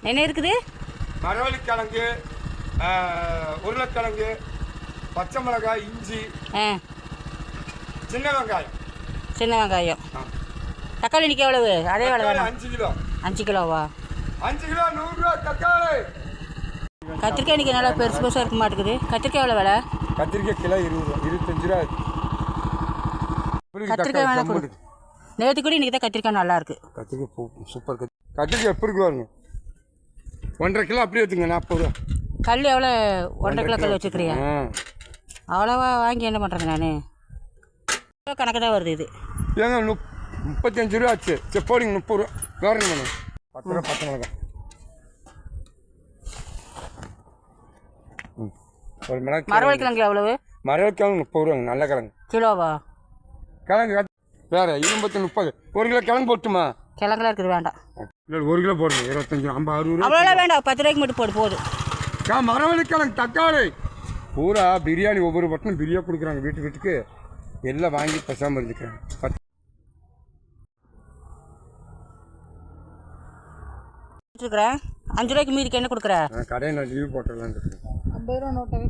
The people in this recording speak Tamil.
என்ன இருக்குது? மரவள்ளிக்கிழங்கு, உருளைக்கிழங்கு, பச்சை மிளகாய், இஞ்சி, சின்ன வெங்காயம். சின்ன வெங்காயம். தக்காளி இன்னைக்கு எவ்வளவு? அதே வேலை தானே? 5 கிலோ. 5 கிலோவா? 5 கிலோ 100 ரூபா தக்காளி. கத்திரிக்காய் இன்னைக்கு நல்லா பெருசு பெருசாக இருக்க மாட்டேங்குது. கத்திரிக்காய் எவ்வளோ விலை? கத்திரிக்காய் கிலோ 20 ரூபா, 25 ரூபா. கத்திரிக்காய் வேணா கொடு. நேற்று கூட இன்னைக்கு தான் கத்திரிக்காய் நல்லா இருக்கு. கத்திரிக்காய் சூப்பர். கத்திரிக்காய் எப்படி இருக்கு பாருங்க. 1.5 கிலோ அப்படியே வச்சுங்க 40 ரூபா. கல் எவ்வளோ? 1.5 கிலோ கல் வச்சுக்கிறியா? அவ்வளோவா வாங்கி என்ன பண்ணுறது நான்? கிலோ கணக்கு தான் வருது இது. ஏங்க 35 ரூபா ஆச்சு. சரி போடுங்க 30 ரூபா. வேறு என்ன 10 ரூபா பச்சை மிளகாய். ஒரு மிளகாய். மரவள்ளிக்கிழங்கு எவ்வளவு? மரவள்ளிக்கிழங்கு 30 ரூபாங்க. நல்ல கிழங்கு. கிலோவா? கிழங்கு வேறு 30. 1 கிலோ கிழங்கு போட்டுமா? கிழங்குலாம் இருக்குது வேண்டாம். இல்லை 1 கிலோ போடுங்க. 25 50 60 ரூபா. அவ்வளோலாம் வேண்டாம். 10 ரூபாய்க்கு மட்டும் போடு போதும். மரவள்ளிக்கிழங்கு தக்காளி பூரா பிரியாணி ஒவ்வொரு பட்டனும் பிரியாணி கொடுக்குறாங்க வீட்டுக்கு. எல்லாம் வாங்கி பேசாமல் இருந்துக்கிறேன். 5 ரூபாய்க்கு மீதிக்கு என்ன கொடுக்குற? கடையை நான் லீவ் போட்டுடலான்னு இருக்கேன். 50 ரூபா நோட்டாவே